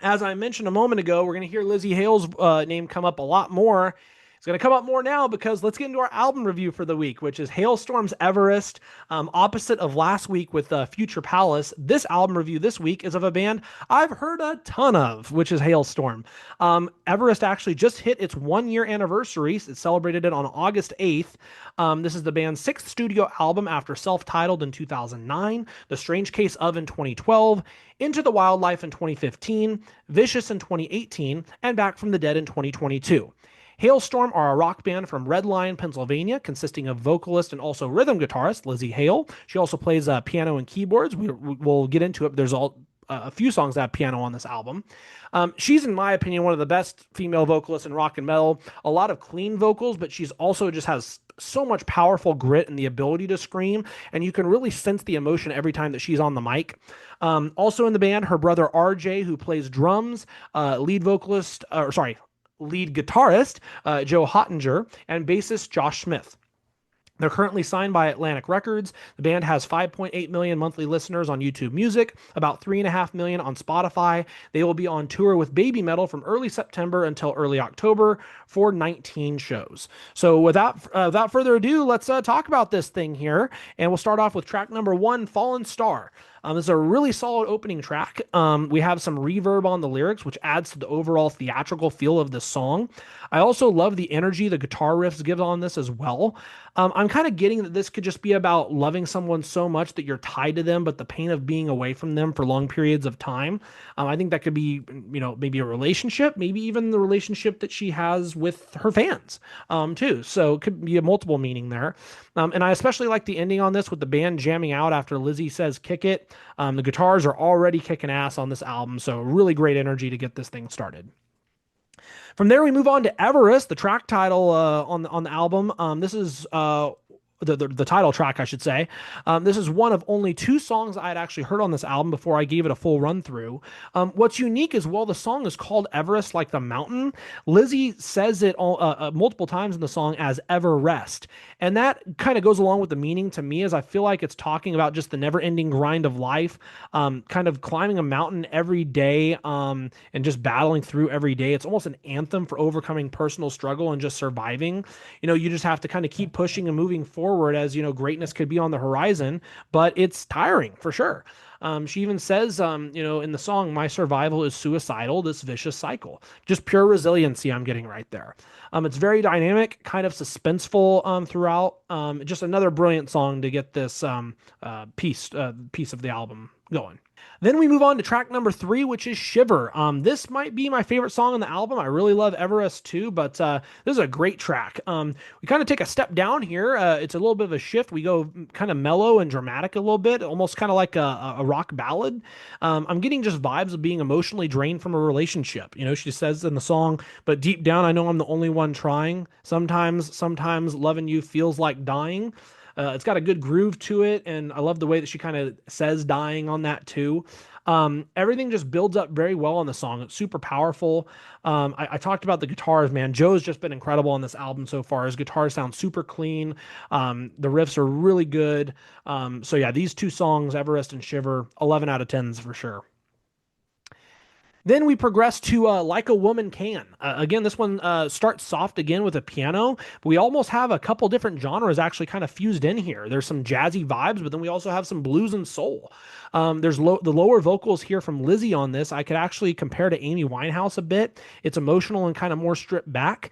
As I mentioned a moment ago, we're going to hear Lizzie Hale's name come up a lot more. It's going to come up more now because let's get into our album review for the week, which is Halestorm's Everest. Opposite of last week with Future Palace, this album review this week is of a band I've heard a ton of, which is Halestorm. Everest actually just hit its 1-year anniversary. It celebrated it on August 8th. This is the band's 6th studio album after Self-Titled in 2009, The Strange Case of in 2012, Into the Wildlife in 2015, Vicious in 2018, and Back from the Dead in 2022. Halestorm are a rock band from Red Lion, Pennsylvania, consisting of vocalist and also rhythm guitarist Lizzie Hale. She also plays piano and keyboards. We'll get into it. There's a few songs that have piano on this album. She's, in my opinion, one of the best female vocalists in rock and metal. A lot of clean vocals, but she's also just has so much powerful grit and the ability to scream, and you can really sense the emotion every time that she's on the mic. Also in the band, her brother RJ, who plays drums, lead guitarist Joe Hottinger, and bassist Josh Smith. They're currently signed by Atlantic Records. The band has 5.8 million monthly listeners on YouTube Music, about 3.5 million on Spotify. They will be on tour with Baby Metal from early September until early October for 19 shows. So without further ado, let's talk about this thing here. And we'll start off with track number 1, Fallen Star. This is a really solid opening track. We have some reverb on the lyrics, which adds to the overall theatrical feel of this song. I also love the energy the guitar riffs give on this as well. I'm kind of getting that this could just be about loving someone so much that you're tied to them, but the pain of being away from them for long periods of time. I think that could be, maybe a relationship, maybe even the relationship that she has with her fans, too. So it could be a multiple meaning there. And I especially like the ending on this with the band jamming out after Lizzie says, "Kick it." The guitars are already kicking ass on this album, so really great energy to get this thing started. From there, we move on to Everest, the track title on the album. This is the title track, I should say. This is one of only two songs I had actually heard on this album before I gave it a full run through. What's unique is, while the song is called Everest, like the mountain, Lizzie says it multiple times in the song as Everest. And that kind of goes along with the meaning to me, as I feel like it's talking about just the never ending grind of life, kind of climbing a mountain every day, and just battling through every day. It's almost an anthem for overcoming personal struggle and just surviving. You just have to kind of keep pushing and moving forward, as, greatness could be on the horizon, but it's tiring for sure. She even says, in the song, my survival is suicidal, this vicious cycle. Just pure resiliency I'm getting right there. It's very dynamic, kind of suspenseful throughout. Just another brilliant song to get this piece of the album going. Then we move on to track number 3, which is Shiver. This might be my favorite song on the album. I really love Everest too, but this is a great track. We kind of take a step down here. It's a little bit of a shift. We go kind of mellow and dramatic a little bit, almost kind of like a rock ballad. I'm getting just vibes of being emotionally drained from a relationship. She says in the song, but deep down, I know I'm the only one trying. Sometimes loving you feels like dying. It's got a good groove to it, and I love the way that she kind of says dying on that too. Everything just builds up very well on the song. It's super powerful. I talked about the guitars, man. Joe's just been incredible on this album so far. His guitars sound super clean. The riffs are really good. So yeah, these two songs, Everest and Shiver, 11 out of 10s for sure. Then we progress to Like a Woman Can. Again, this one starts soft again with a piano, but we almost have a couple different genres actually kind of fused in here. There's some jazzy vibes, but then we also have some blues and soul. There's the lower vocals here from Lizzie on this. I could actually compare to Amy Winehouse a bit. It's emotional and kind of more stripped back.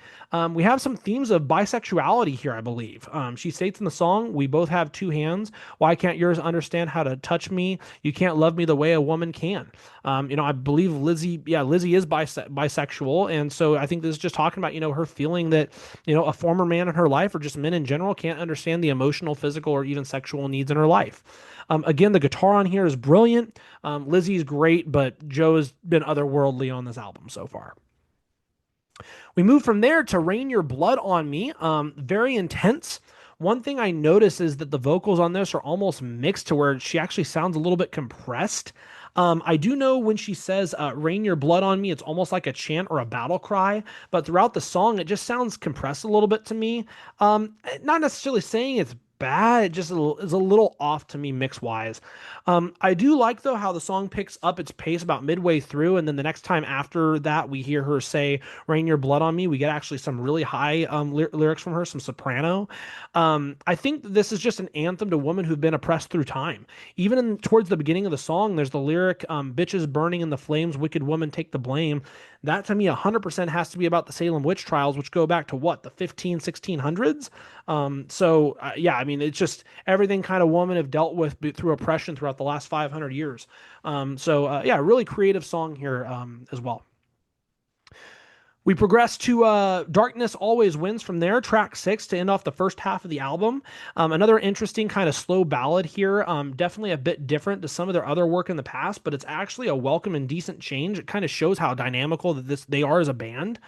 We have some themes of bisexuality here, I believe. She states in the song, we both have two hands. Why can't yours understand how to touch me? You can't love me the way a woman can. I believe Lizzie is bisexual. And so I think this is just talking about, her feeling that, a former man in her life, or just men in general, can't understand the emotional, physical, or even sexual needs in her life. Again, the guitar on here is brilliant. Lizzie's great, but Joe has been otherworldly on this album so far. We move from there to Rain Your Blood on Me. Very intense. One thing I notice is that the vocals on this are almost mixed to where she actually sounds a little bit compressed. I do know when she says rain your blood on me, it's almost like a chant or a battle cry, but throughout the song, it just sounds compressed a little bit to me. Not necessarily saying it's bad, it just is a little off to me mix wise. I do like, though, how the song picks up its pace about midway through, and then the next time after that we hear her say rain your blood on me, we get actually some really high lyrics from her, some soprano. I think this is just an anthem to women who've been oppressed through time. Even towards the beginning of the song, there's the lyric, bitches burning in the flames, wicked woman take the blame. That to me 100% has to be about the Salem witch trials, which go back to what, the 1600s. Yeah, I mean, it's just everything kind of women have dealt with through oppression throughout the last 500 years. Yeah, really creative song here as well. We progress to Darkness Always Wins from there, track 6, to end off the first half of the album. Another interesting kind of slow ballad here. Definitely a bit different to some of their other work in the past, but it's actually a welcome and decent change. It kind of shows how dynamical that they are as a band.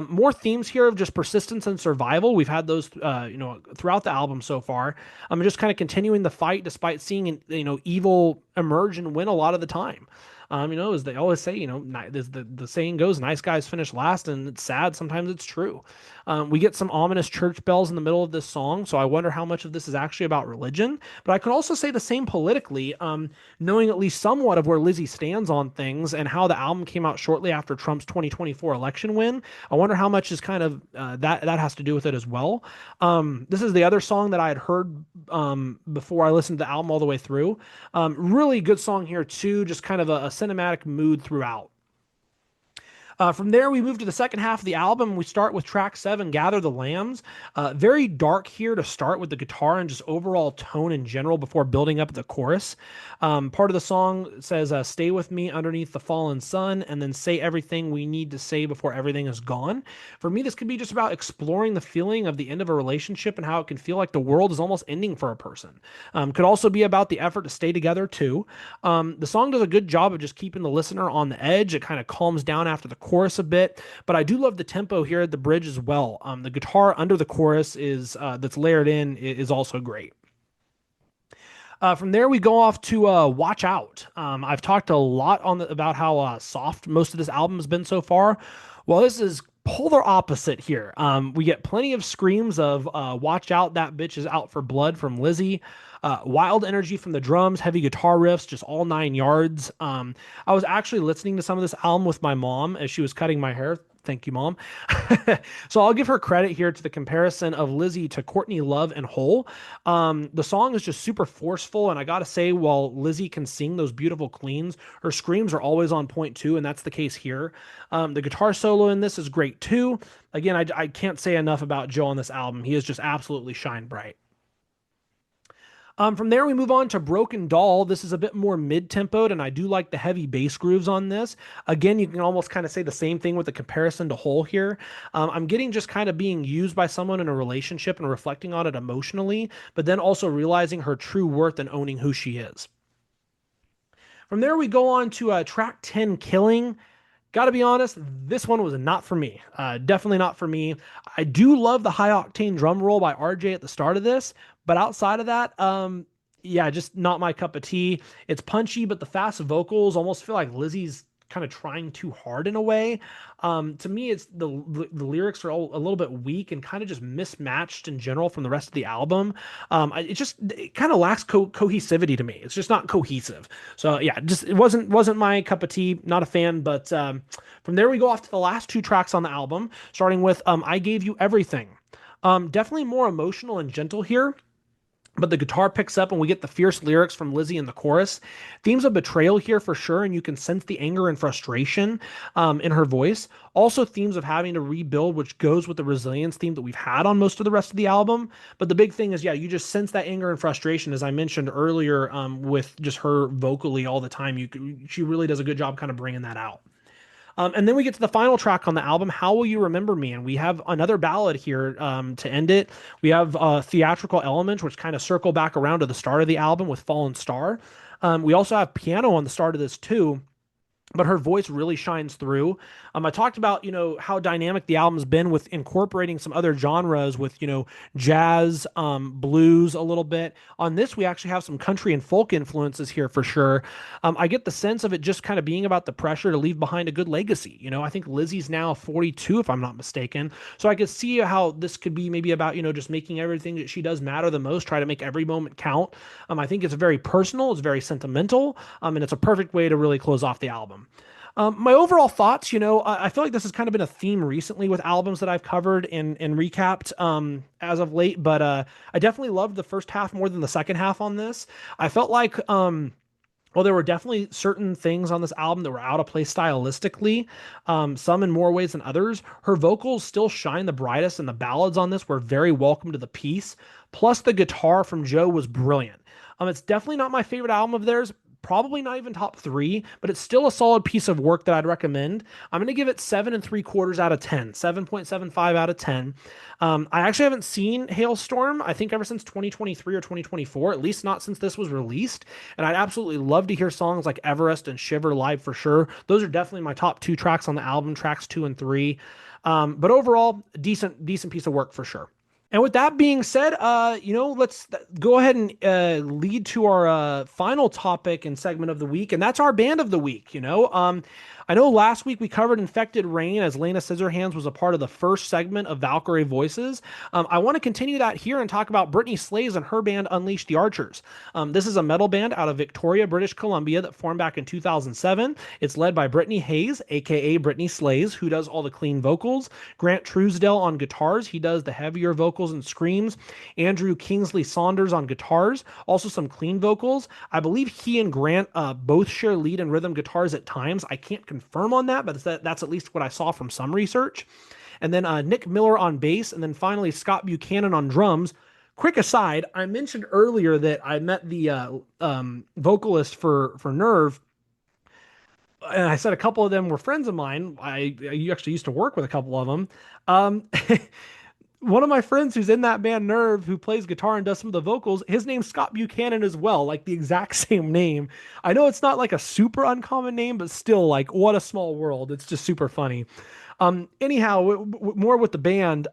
More themes here of just persistence and survival. We've had those, throughout the album so far. Just kind of continuing the fight despite seeing, evil emerge and win a lot of the time. As they always say, the saying goes, nice guys finish last, and it's sad. Sometimes it's true. We get some ominous church bells in the middle of this song, so I wonder how much of this is actually about religion. But I could also say the same politically, knowing at least somewhat of where Lizzie stands on things and how the album came out shortly after Trump's 2024 election win. I wonder how much is kind of that has to do with it as well. This is the other song that I had heard before I listened to the album all the way through. Really good song here too, just kind of a cinematic mood throughout. From there, we move to the second half of the album. We start with track 7, Gather the Lambs. Very dark here to start with the guitar and just overall tone in general before building up the chorus. Part of the song says, stay with me underneath the fallen sun, and then say everything we need to say before everything is gone. For me, this could be just about exploring the feeling of the end of a relationship and how it can feel like the world is almost ending for a person. Could also be about the effort to stay together too. The song does a good job of just keeping the listener on the edge. It kind of calms down after the chorus a bit, but I do love the tempo here at the bridge as well. The guitar under the chorus is that's layered in is also great. From there, we go off to Watch Out. I've talked a lot about how soft most of this album has been so far. Well, this is polar opposite here. We get plenty of screams of Watch Out, that bitch is out for blood from Lizzie. Wild energy from the drums, heavy guitar riffs, just all 9 yards. I was actually listening to some of this album with my mom as she was cutting my hair. Thank you, Mom. So I'll give her credit here to the comparison of Lizzie to Courtney Love and Hole. The song is just super forceful, and I gotta say, while Lizzie can sing those beautiful cleans, her screams are always on point too, and that's the case here. The guitar solo in this is great too. Again, I can't say enough about Joe on this album. He is just absolutely shine bright. From there, we move on to Broken Doll. This is a bit more mid-tempoed, and I do like the heavy bass grooves on this. Again, you can almost kind of say the same thing with the comparison to Hole here. I'm getting just kind of being used by someone in a relationship and reflecting on it emotionally, but then also realizing her true worth and owning who she is. From there, we go on to track 10, Killing. Gotta be honest, this one was not for me. Definitely not for me. I do love the high octane drum roll by RJ at the start of this, but outside of that, yeah, just not my cup of tea. It's punchy, but the fast vocals almost feel like Lizzie's kind of trying too hard in a way. To me, it's the lyrics are all a little bit weak and kind of just mismatched in general from the rest of the album. It kind of lacks cohesivity to me. It's just not cohesive. So yeah, just it wasn't my cup of tea. Not a fan. But from there we go off to the last two tracks on the album, starting with "I Gave You Everything." Definitely more emotional and gentle here. But the guitar picks up and we get the fierce lyrics from Lizzie in the chorus. Themes of betrayal here for sure, and you can sense the anger and frustration in her voice. Also themes of having to rebuild, which goes with the resilience theme that we've had on most of the rest of the album. But the big thing is, yeah, you just sense that anger and frustration, as I mentioned earlier, with just her vocally all the time. She really does a good job kind of bringing that out. And then we get to the final track on the album, How Will You Remember Me? And we have another ballad here to end it. We have theatrical elements, which kind of circle back around to the start of the album with Fallen Star. We also have piano on the start of this too, but her voice really shines through. I talked about, how dynamic the album's been with incorporating some other genres with, jazz, blues a little bit. On this, we actually have some country and folk influences here for sure. I get the sense of it just kind of being about the pressure to leave behind a good legacy. I think Lizzie's now 42, if I'm not mistaken. So I could see how this could be maybe about, just making everything that she does matter the most, try to make every moment count. I think it's very personal, it's very sentimental, and it's a perfect way to really close off the album. My overall thoughts, I feel like this has kind of been a theme recently with albums that I've covered and recapped as of late, but I definitely loved the first half more than the second half on this. I felt like, well, there were definitely certain things on this album that were out of place stylistically, some in more ways than others. Her vocals still shine the brightest, and the ballads on this were very welcome to the piece. Plus, the guitar from Joe was brilliant. It's definitely not my favorite album of theirs, probably not even top three, but it's still a solid piece of work that I'd recommend. I'm going to give it 7.75 out of 10, 7.75 out of 10. I actually haven't seen Halestorm, I think ever since 2023 or 2024, at least not since this was released. And I'd absolutely love to hear songs like Everest and Shiver live for sure. Those are definitely my top two tracks on the album, tracks 2 and 3. But overall, decent piece of work for sure. And with that being said, let's go ahead and lead to our final topic and segment of the week, and that's our band of the week. I know last week we covered Infected Rain as Lena Scissorhands was a part of the first segment of Valkyrie Voices. I want to continue that here and talk about Brittany Slays and her band Unleash the Archers. This is a metal band out of Victoria, British Columbia that formed back in 2007. It's led by Brittany Hayes, aka Brittany Slays, who does all the clean vocals. Grant Truesdell on guitars. He does the heavier vocals and screams. Andrew Kingsley Saunders on guitars. Also some clean vocals. I believe he and Grant both share lead and rhythm guitars at times. I can't confirm on that, but that's at least what I saw from some research. And then Nick Miller on bass, and then finally Scott Buchanan on drums. Quick aside, I mentioned earlier that I met the vocalist for Nerve, and I said a couple of them were friends of mine. I actually used to work with a couple of them. one of my friends who's in that band Nerve, who plays guitar and does some of the vocals, his name's Scott Buchanan as well, like the exact same name. I know it's not like a super uncommon name, but still, like, what a small world. It's just super funny. Anyhow, more with the band.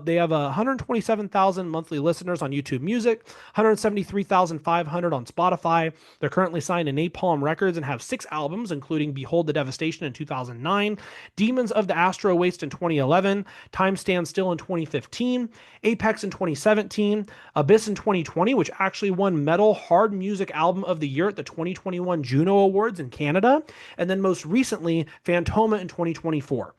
They have 127,000 monthly listeners on YouTube Music, 173,500 on Spotify. They're currently signed to Napalm Records and have 6 albums, including Behold the Devastation in 2009, Demons of the Astro Waste in 2011, Time Stands Still in 2015, Apex in 2017, Abyss in 2020, which actually won Metal Hard Music Album of the Year at the 2021 Juno Awards in Canada, and then most recently, Fantoma in 2024.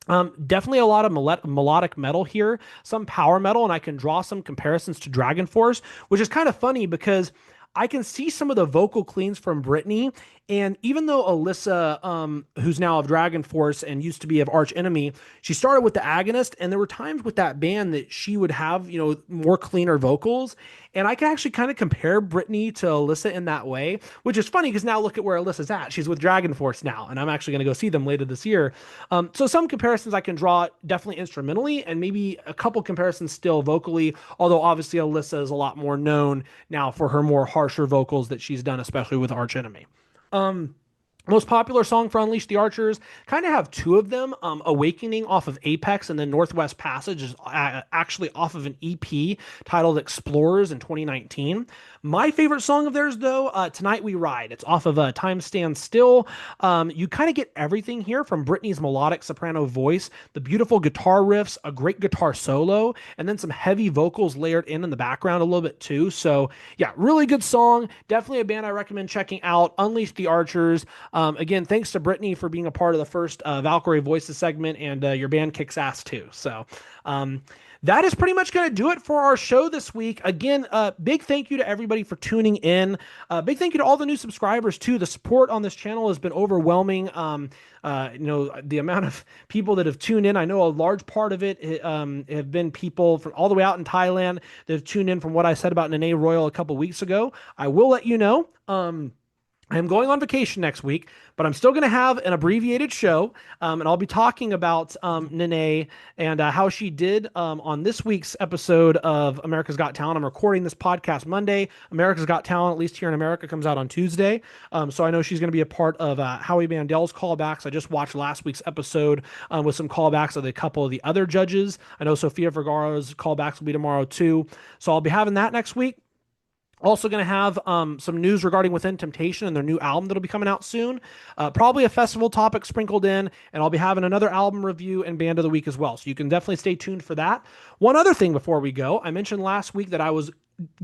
Definitely a lot of melodic metal here, some power metal, and I can draw some comparisons to Dragon Force, which is kind of funny because I can see some of the vocal cleans from Britney. And even though Alyssa, who's now of Dragon Force and used to be of Arch Enemy, she started with the Agonist, and there were times with that band that she would have, more cleaner vocals. And I can actually kind of compare Britney to Alyssa in that way, which is funny because now look at where Alyssa's at. She's with Dragon Force now, and I'm actually going to go see them later this year. So some comparisons I can draw definitely instrumentally, and maybe a couple comparisons still vocally, although obviously Alyssa is a lot more known now for her more harsher vocals that she's done, especially with Arch Enemy. Most popular song for Unleash the Archers, kind of have 2 of them. Awakening off of Apex, and then Northwest Passage is actually off of an EP titled Explorers in 2019. My favorite song of theirs, though, Tonight We Ride. It's off of Time Stands Still. You kind of get everything here from Britney's melodic soprano voice, the beautiful guitar riffs, a great guitar solo, and then some heavy vocals layered in the background a little bit too. So yeah, really good song. Definitely a band I recommend checking out. Unleash the Archers. Again, thanks to Britney for being a part of the first Valkyrie Voices segment, and your band kicks ass too. So that is pretty much going to do it for our show this week. Again, big thank you to everybody for tuning in. Big thank you to all the new subscribers too. The support on this channel has been overwhelming. The amount of people that have tuned in, I know a large part of it have been people from all the way out in Thailand that have tuned in from what I said about Nene Royal a couple weeks ago. I will let you know. I'm going on vacation next week, but I'm still going to have an abbreviated show, and I'll be talking about Nene and how she did on this week's episode of America's Got Talent. I'm recording this podcast Monday. America's Got Talent, at least here in America, comes out on Tuesday. So I know she's going to be a part of Howie Mandel's callbacks. I just watched last week's episode with some callbacks of a couple of the other judges. I know Sofia Vergara's callbacks will be tomorrow too. So I'll be having that next week. Also going to have some news regarding Within Temptation and their new album that'll be coming out soon. Probably a festival topic sprinkled in, and I'll be having another album review and band of the week as well. So you can definitely stay tuned for that. One other thing before we go, I mentioned last week that I was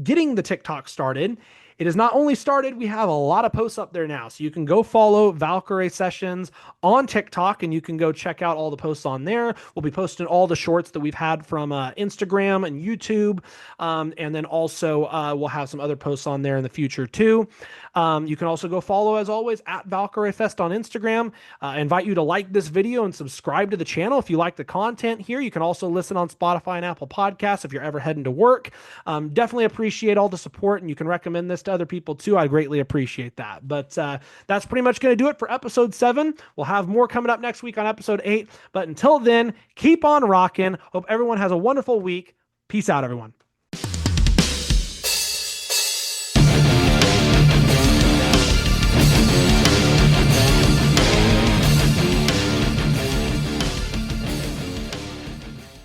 getting the TikTok started. It has not only started, we have a lot of posts up there now. So you can go follow Valkyrie Sessions on TikTok, and you can go check out all the posts on there. We'll be posting all the shorts that we've had from Instagram and YouTube. And then also we'll have some other posts on there in the future too. You can also go follow, as always, at Valkyrie Fest on Instagram. I invite you to like this video and subscribe to the channel if you like the content here. You can also listen on Spotify and Apple Podcasts if you're ever heading to work. Definitely appreciate all the support, and you can recommend this to other people too. I greatly appreciate that. But that's pretty much going to do it for episode 7. We'll have more coming up next week on episode 8. But until then, keep on rocking. Hope everyone has a wonderful week. Peace out, everyone.